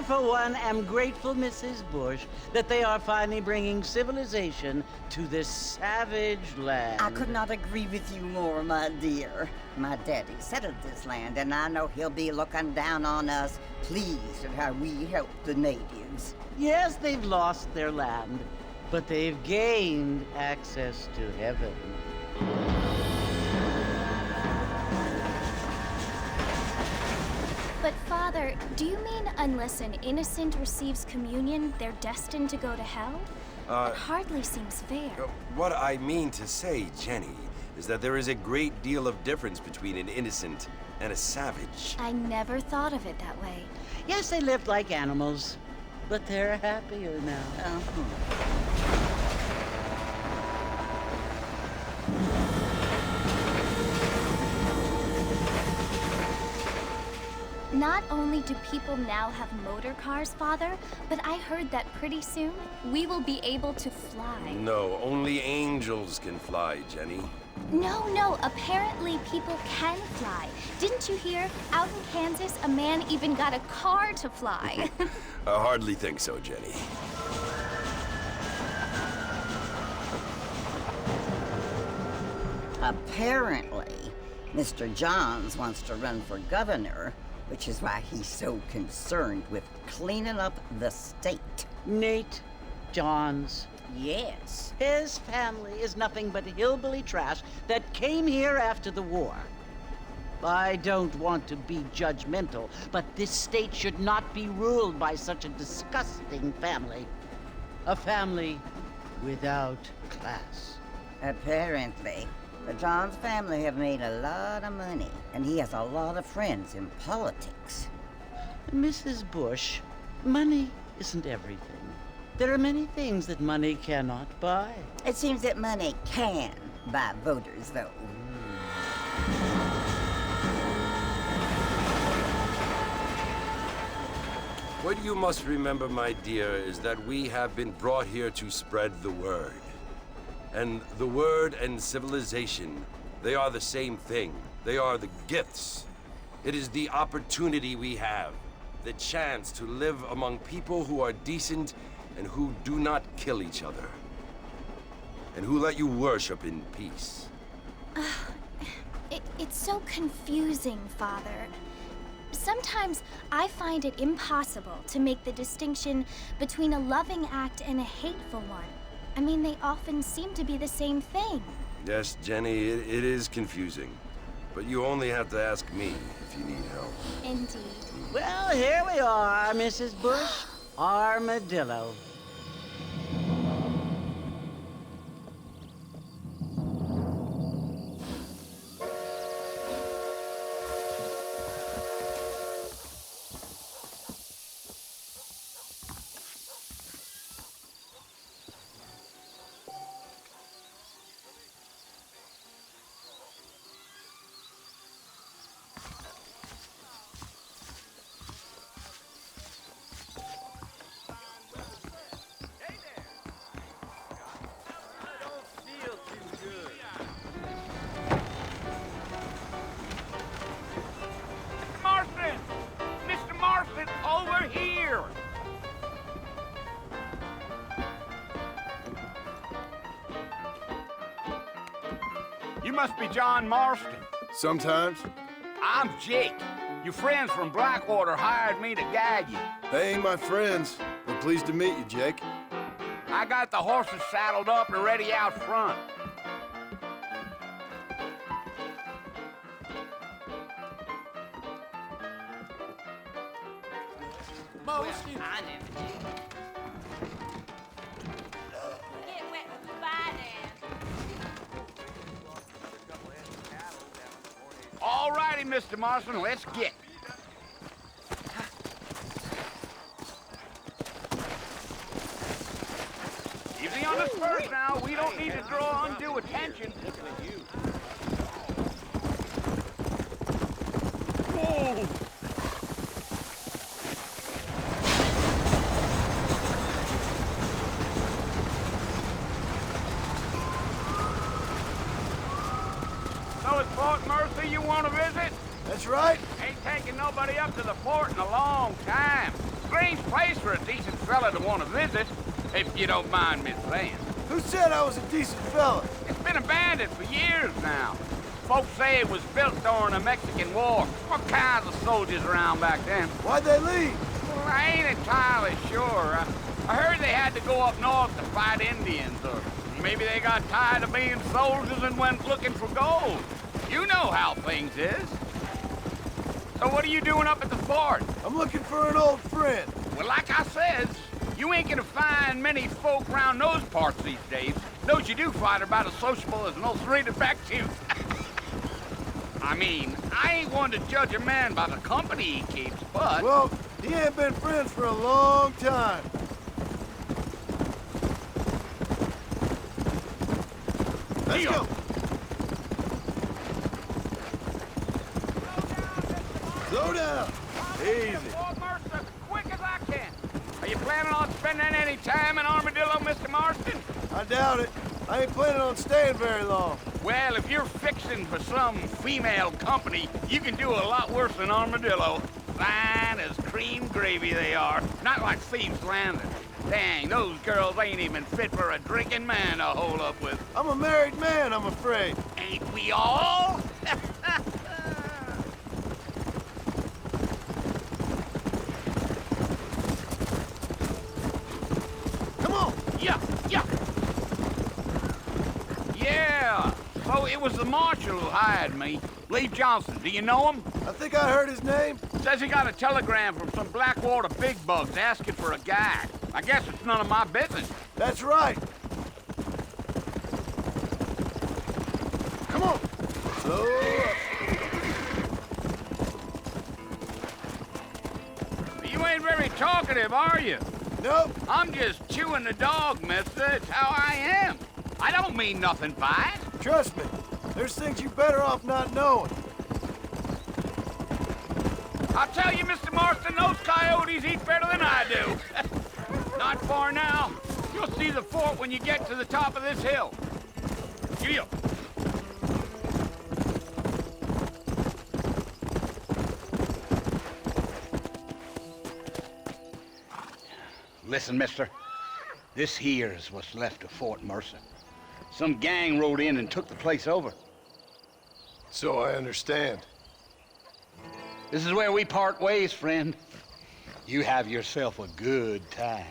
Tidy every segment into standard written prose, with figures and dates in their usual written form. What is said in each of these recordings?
for one, am grateful, Mrs. Bush, that they are finally bringing civilization to this savage land. I could not agree with you more, my dear. My daddy settled this land, and I know he'll be looking down on us, pleased at how we help the natives. Yes, they've lost their land, but they've gained access to heaven. But Father, do you mean unless an innocent receives communion, they're destined to go to hell? It hardly seems fair. What I mean to say, Jenny, is that there is a great deal of difference between an innocent and a savage. I never thought of it that way. Yes, they lived like animals, but they're happier now. Not only do people now have motor cars, Father, but I heard that pretty soon we will be able to fly. No, only angels can fly, Jenny. No, apparently people can fly. Didn't you hear? Out in Kansas, a man even got a car to fly. I hardly think so, Jenny. Apparently, Mr. Johns wants to run for governor, which is why he's so concerned with cleaning up the state. Nate Johns. Yes. His family is nothing but hillbilly trash that came here after the war. I don't want to be judgmental, but this state should not be ruled by such a disgusting family. A family without class. Apparently. The Johns family have made a lot of money, and he has a lot of friends in politics. Mrs. Bush, money isn't everything. There are many things that money cannot buy. It seems that money can buy voters, though. What you must remember, my dear, is that we have been brought here to spread the word. And the word and civilization, they are the same thing. They are the gifts. It is the opportunity we have, the chance to live among people who are decent and who do not kill each other, and who let you worship in peace. It's so confusing, Father. Sometimes I find it impossible to make the distinction between a loving act and a hateful one. I mean, they often seem to be the same thing. Yes, Jenny, it is confusing. But you only have to ask me if you need help. Indeed. Well, here we are, Mrs. Bush. Armadillo. Over here! You must be John Marston. Sometimes. I'm Jake. Your friends from Blackwater hired me to guide you. They ain't my friends. We're pleased to meet you, Jake. I got the horses saddled up and ready out front. I never did. Get wet with the finance. All righty, Mr. Marston, let's get. Easy on the spurs now. We don't need to draw undue attention. Whoa! So it's Fort Mercy you want to visit? That's right. Ain't taking nobody up to the fort in a long time. strange place for a decent fella to want to visit, if you don't mind me saying. Who said I was a decent fella? It's been abandoned for years now. Folks say it was built during the Mexican War. All kinds of soldiers around back then. Why'd they leave? Well, I ain't entirely sure. I heard they had to go up north to fight Indians, or maybe they got tired of being soldiers and went looking for gold. You know how things is. So what are you doing up at the fort? I'm looking for an old friend. Well, like I says, you ain't gonna find many folk around those parts these days. Those you do find are about as sociable as an old serrated back tooth. I mean, I ain't one to judge a man by the company he keeps, but... Well, he ain't been friends for a long time. Let's Deal. go. Slow down. Easy. Fort Mercer, quick as I can. Are you planning on spending any time in Armadillo, Mr. Marston? I doubt it. I ain't planning on staying very long. Well, if you're fixing for some female company, you can do a lot worse than Armadillo. Fine as cream gravy they are. Not like Thieves' Landing. Dang, those girls ain't even fit for a drinking man to hold up with. I'm a married man, I'm afraid. Ain't we all? Come on. Yeah. Yeah, so it was the marshal who hired me. Lee Johnson, do you know him? I think I heard his name. Says he got a telegram from some Blackwater big bugs asking for a guide. I guess it's none of my business. That's right. Come on. Slow up. You ain't very talkative, are you? Nope. I'm just chewing the dog, mister. It's how I am. I don't mean nothing by it. Trust me. There's things you better off not knowing. I'll tell you, Mr. Marston, those coyotes eat better than I do. Not far now. You'll see the fort when you get to the top of this hill. Giddy up. Listen, mister. This here's what's left of Fort Mercer. Some gang rode in and took the place over. So I understand. This is where we part ways, friend. You have yourself a good time.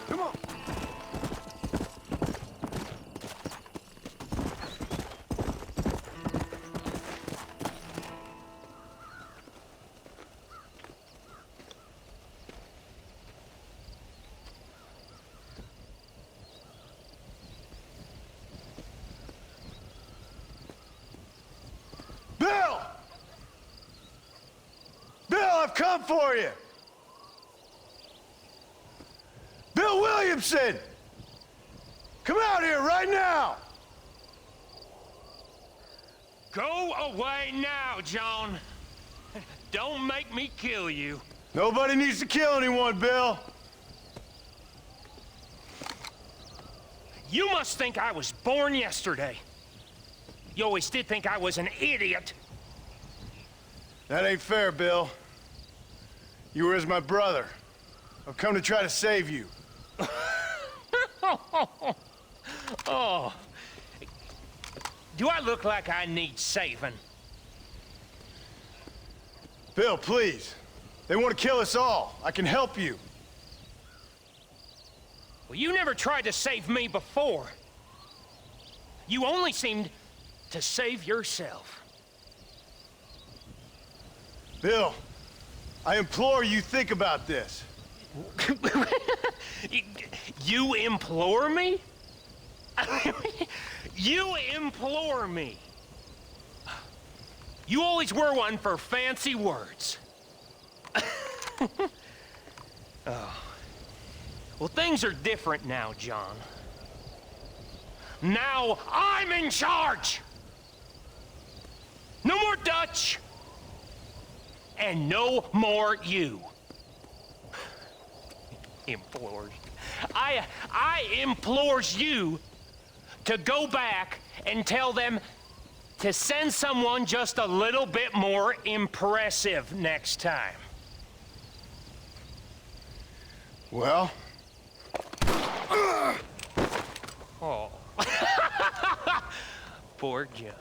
Come on. Bill! Bill, I've come for you! Bill Williamson! Come out here right now! Go away now, John. Don't make me kill you. Nobody needs to kill anyone, Bill. You must think I was born yesterday. You always did think I was an idiot. That ain't fair, Bill. You were as my brother. I've come to try to save you. Oh. Do I look like I need saving? Bill, please. They want to kill us all. I can help you. Well, you never tried to save me before. You only seemed to save yourself. Bill, I implore you think about this. You implore me? You implore me. You always were one for fancy words. Oh. Well, things are different now, John. Now I'm in charge! No more Dutch! And no more you. Implores. I implores you to go back and tell them to send someone just a little bit more impressive next time. Well? Oh. Poor John.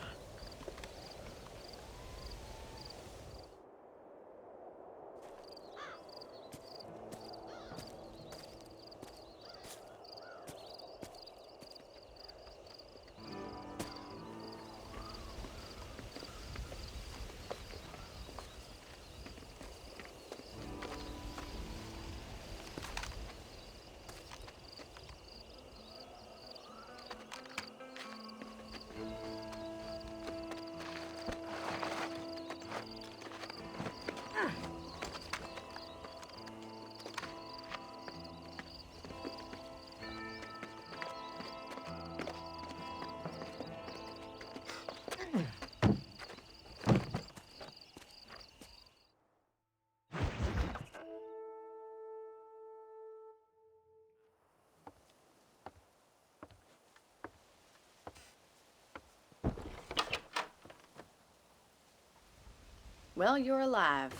Well, you're alive.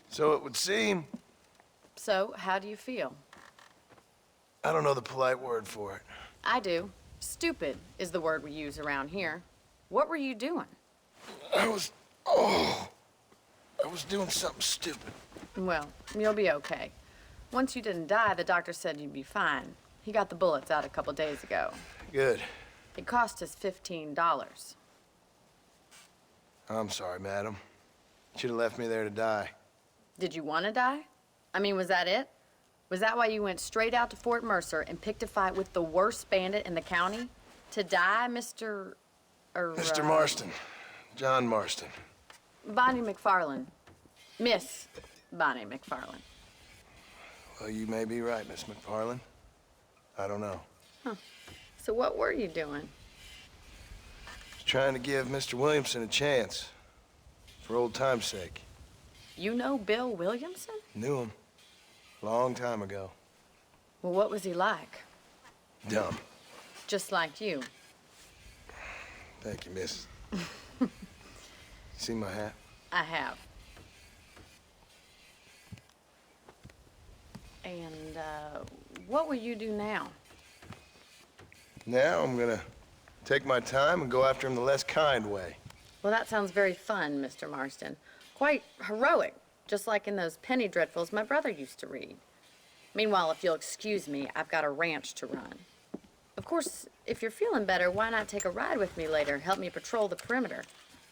So it would seem. So, how do you feel? I don't know the polite word for it. I do. Stupid is the word we use around here. What were you doing? I was doing something stupid. Well, you'll be okay. Once you didn't die, the doctor said you'd be fine. He got the bullets out a couple days ago. Good. It cost us $15. I'm sorry, madam. Should have left me there to die. Did you want to die? I mean, was that it? Was that why you went straight out to Fort Mercer and picked a fight with the worst bandit in the county? To die, Mr. Mr. Marston. John Marston. Bonnie McFarland. Miss Bonnie McFarland. Well, you may be right, Miss McFarland. I don't know. So what were you doing? Just trying to give Mr. Williamson a chance. For old time's sake. You know Bill Williamson? Knew him. Long time ago. Well, what was he like? Dumb. Just like you. Thank you, miss. See my hat? I have. And, what will you do now? Now I'm gonna take my time and go after him the less kind way. Well, that sounds very fun, Mr. Marston. Quite heroic, just like in those penny dreadfuls my brother used to read. Meanwhile, if you'll excuse me, I've got a ranch to run. Of course, if you're feeling better, why not take a ride with me later? Help me patrol the perimeter.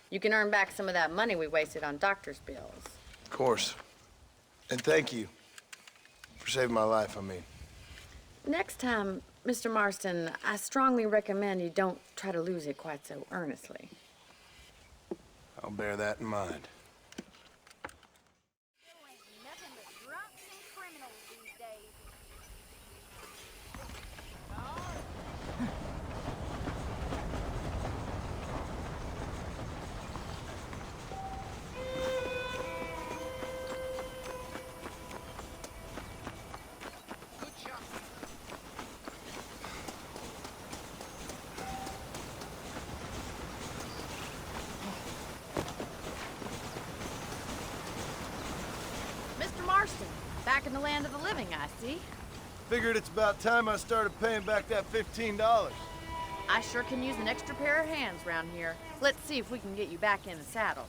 You can earn back some of that money we wasted on doctor's bills. Of course. And thank you for saving my life, I mean. Next time, Mr. Marston, I strongly recommend you don't try to lose it quite so earnestly. I'll bear that in mind. Mr. Marston, back in the land of the living, I see. Figured it's about time I started paying back that $15. I sure can use an extra pair of hands around here. Let's see if we can get you back in the saddle.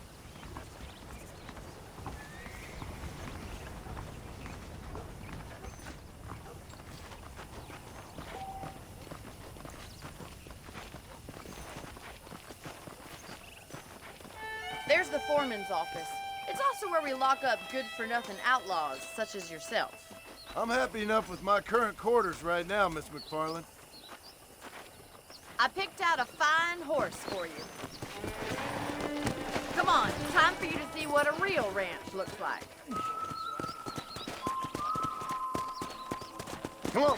There's the foreman's office. It's also where we lock up good-for-nothing outlaws, such as yourself. I'm happy enough with my current quarters right now, Miss McFarland. I picked out a fine horse for you. Come on, time for you to see what a real ranch looks like. Come on.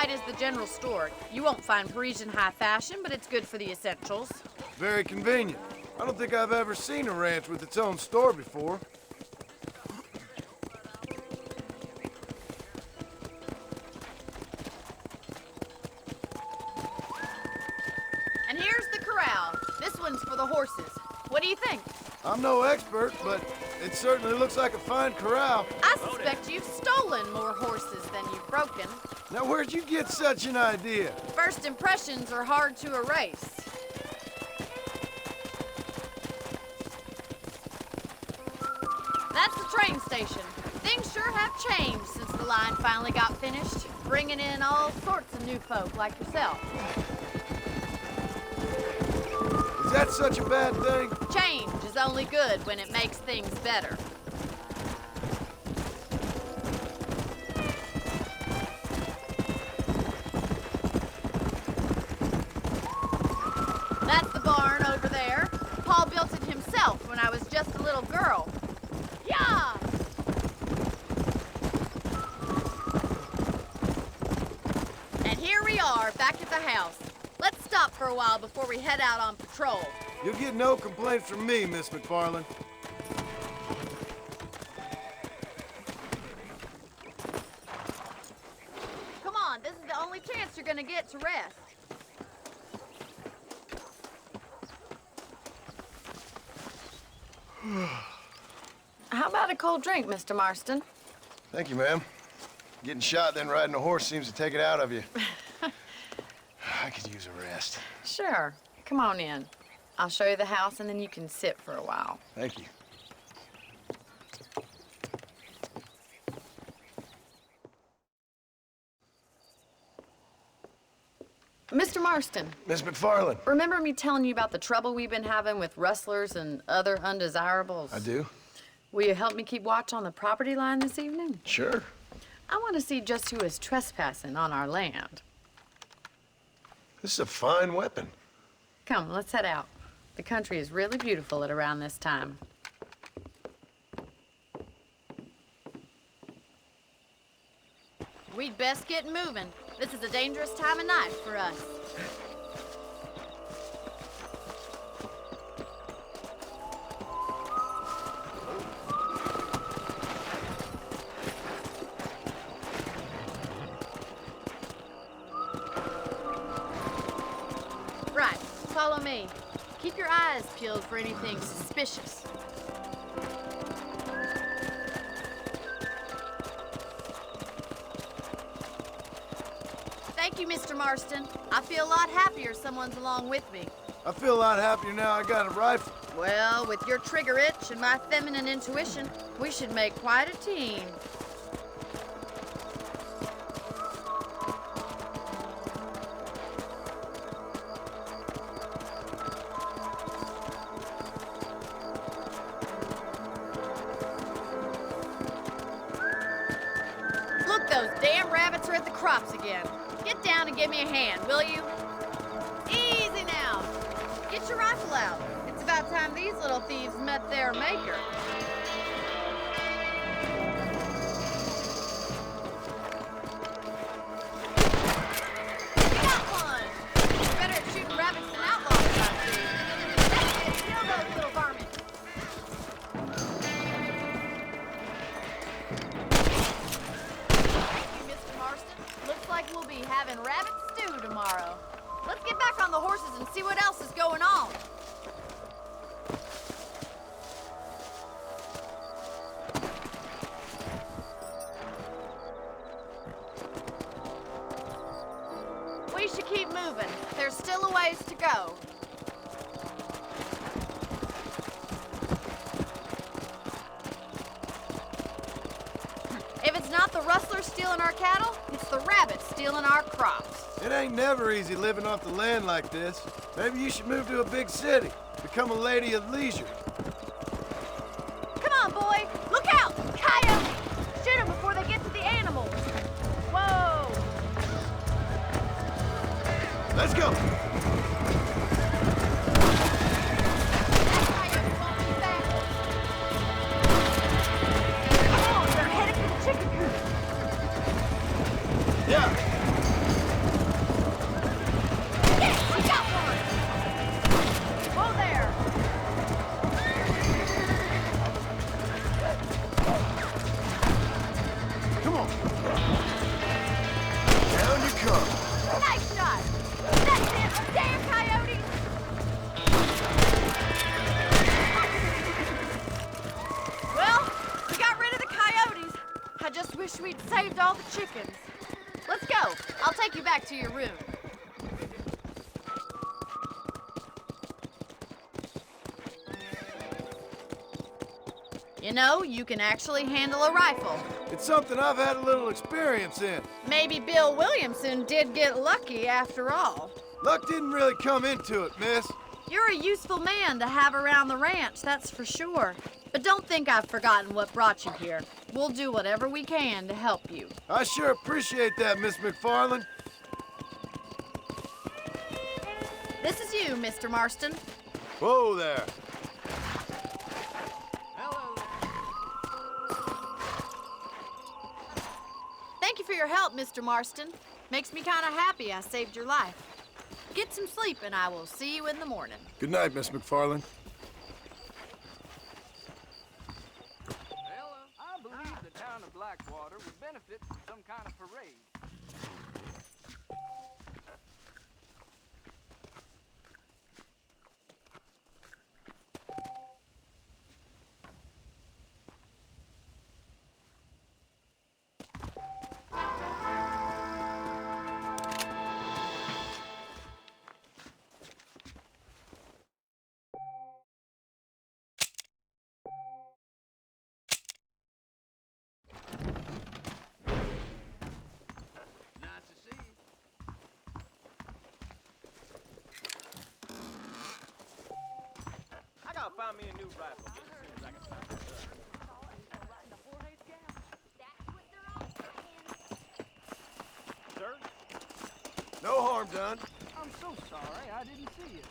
Inside is the general store. You won't find Parisian high fashion, but it's good for the essentials. Very convenient. I don't think I've ever seen a ranch with its own store before. And here's the corral. This one's for the horses. What do you think? I'm no expert, but it certainly looks like a fine corral. I suspect you've stolen more horses than you've broken. Now, where'd you get such an idea? First impressions are hard to erase. That's the train station. Things sure have changed since the line finally got finished, bringing in all sorts of new folk like yourself. Is that such a bad thing? Change is only good when it makes things better. That's the barn over there. Paul built it himself when I was just a little girl. Yeah! And here we are, back at the house. Let's stop for a while before we head out on patrol. You'll get no complaints from me, Miss McFarland. Come on, this is the only chance you're gonna get to rest. How about a cold drink, Mr. Marston? Thank you, ma'am. Getting shot, then riding a horse seems to take it out of you. I could use a rest. Sure. Come on in. I'll show you the house, and then you can sit for a while. Thank you. Mr. Marston, Miss McFarland. remember me telling you about the trouble we've been having with rustlers and other undesirables? I do? Will you help me keep watch on the property line this evening? Sure. I want to see just who is trespassing on our land. This is a fine weapon. Come, let's head out. The country is really beautiful at around this time. We'd best get moving. This is a dangerous time of night for us. Right, follow me. Keep your eyes peeled for anything suspicious. Thank you, Mr. Marston. I feel a lot happier someone's along with me. I feel a lot happier now I got a rifle. Well, with your trigger itch and my feminine intuition, we should make quite a team. Look, those damn rabbits are at the crops again. Get down and give me a hand, will you? Easy now. Get your rifle out. It's about time these little thieves met their maker. Got one! You're better at shooting rabbits than outlaws, I see. Kill those little varmints. Thank you, Mr. Marston. Looks like we'll be having rabbit stew tomorrow. Let's get back on the horses and see what else is going on. We should keep moving. There's still a ways to go. If it's not the rustlers stealing our cattle, it's the rabbits stealing our crops. It ain't never easy living off the land like this. Maybe you should move to a big city. Become a lady of leisure. Come on, boy. Look out! Coyote! Shoot them before they get to the animals. Whoa! Let's go. That coyote won't be back. Come on, they're headed for the chicken coop. Yeah. wish we'd saved all the chickens. Let's go. I'll take you back to your room. You know, you can actually handle a rifle. It's something I've had a little experience in. Maybe Bill Williamson did get lucky after all. Luck didn't really come into it, miss. You're a useful man to have around the ranch, that's for sure. But don't think I've forgotten what brought you here. We'll do whatever we can to help you. I sure appreciate that, Miss McFarland. This is you, Mr. Marston. Whoa there. Thank you for your help, Mr. Marston. Makes me kind of happy I saved your life. Get some sleep and I will see you in the morning. Good night, Miss McFarland. I believe the town of Blackwater would benefit from some kind of parade. Nice to see you. I gotta find me a new rifle just as soon as I can find it. Sir? No harm done. I'm so sorry, I didn't see you.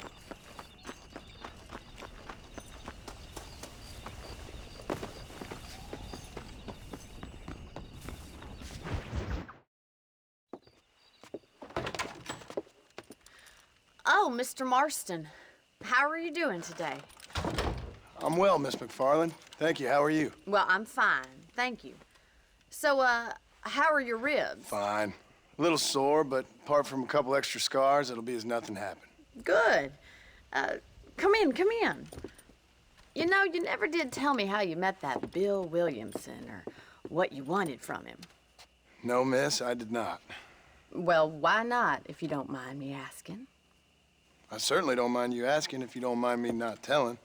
Oh, Mr. Marston. How are you doing today? I'm well, Miss McFarland. Thank you. How are you? Well, I'm fine, thank you. So, how are your ribs? Fine. A little sore, but apart from a couple extra scars, it'll be as nothing happened. Good. Come in, come in. You know, you never did tell me how you met that Bill Williamson or what you wanted from him. No, miss, I did not. Well, why not, if you don't mind me asking? I certainly don't mind you asking if you don't mind me not telling.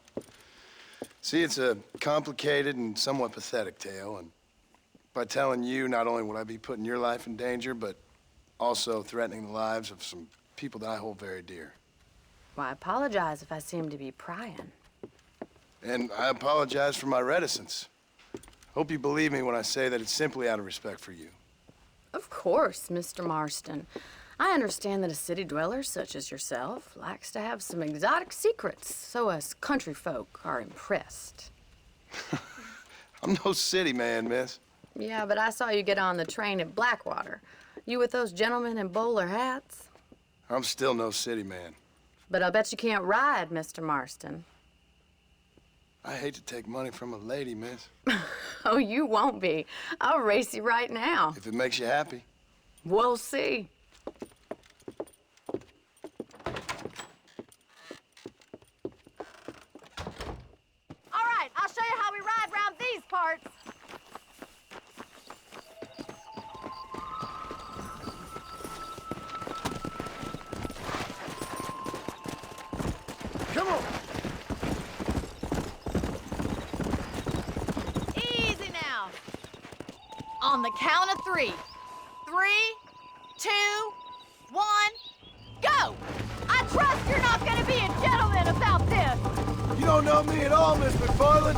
See, it's a complicated and somewhat pathetic tale, and by telling you, not only would I be putting your life in danger, but also threatening the lives of some people that I hold very dear. Well, I apologize if I seem to be prying. And I apologize for my reticence. Hope you believe me when I say that it's simply out of respect for you. Of course, Mr. Marston. I understand that a city dweller such as yourself likes to have some exotic secrets, so us country folk are impressed. I'm no city man, miss. Yeah, but I saw you get on the train at Blackwater. You with those gentlemen in bowler hats? I'm still no city man. But I'll bet you can't ride, Mr. Marston. I hate to take money from a lady, miss. Oh, you won't be. I'll race you right now. If it makes you happy. We'll see. All right, I'll show you how we ride round these parts. Come on! Easy now. On the count of 3. 3, 2, 1, go! I trust you're not gonna be a gentleman about this. You don't know me at all, Miss McFarland.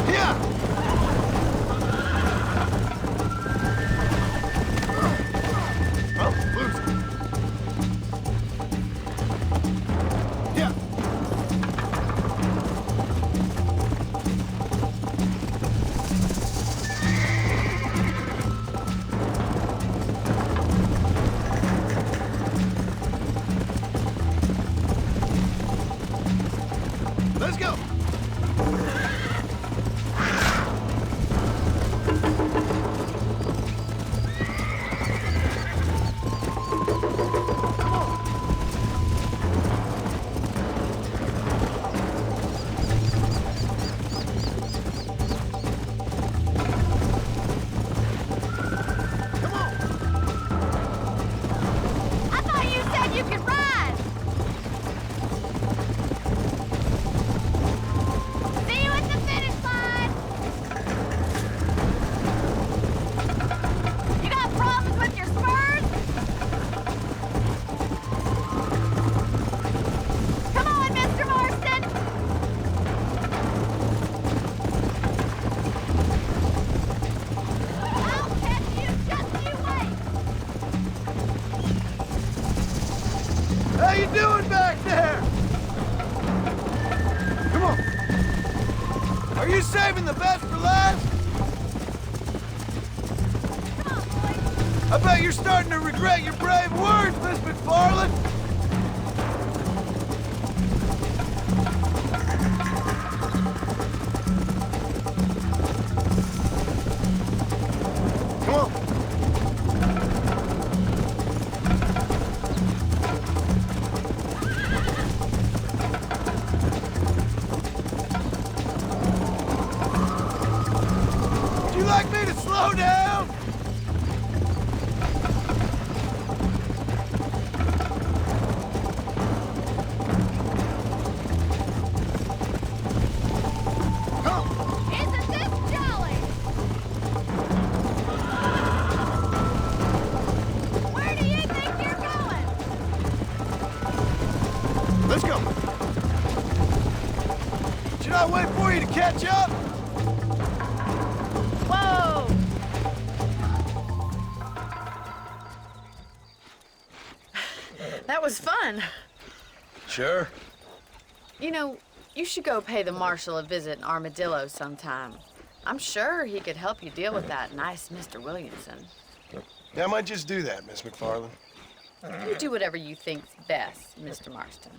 Yeah! Oh, lose. Yeah. Let's go. doing back there? Come on. Are you saving the best for last? I bet you're starting to regret your brave words, Miss McFarland. Come on. Would you like me to slow down? Isn't this jolly? Where do you think you're going? Let's go. Should I wait for you to catch up? Whoa! That was fun. Sure. You know, you should go pay the marshal a visit in Armadillo sometime. I'm sure he could help you deal with that nice Mr. Williamson. Yeah, I might just do that, Miss McFarland. You do whatever you think's best, Mr. Marston.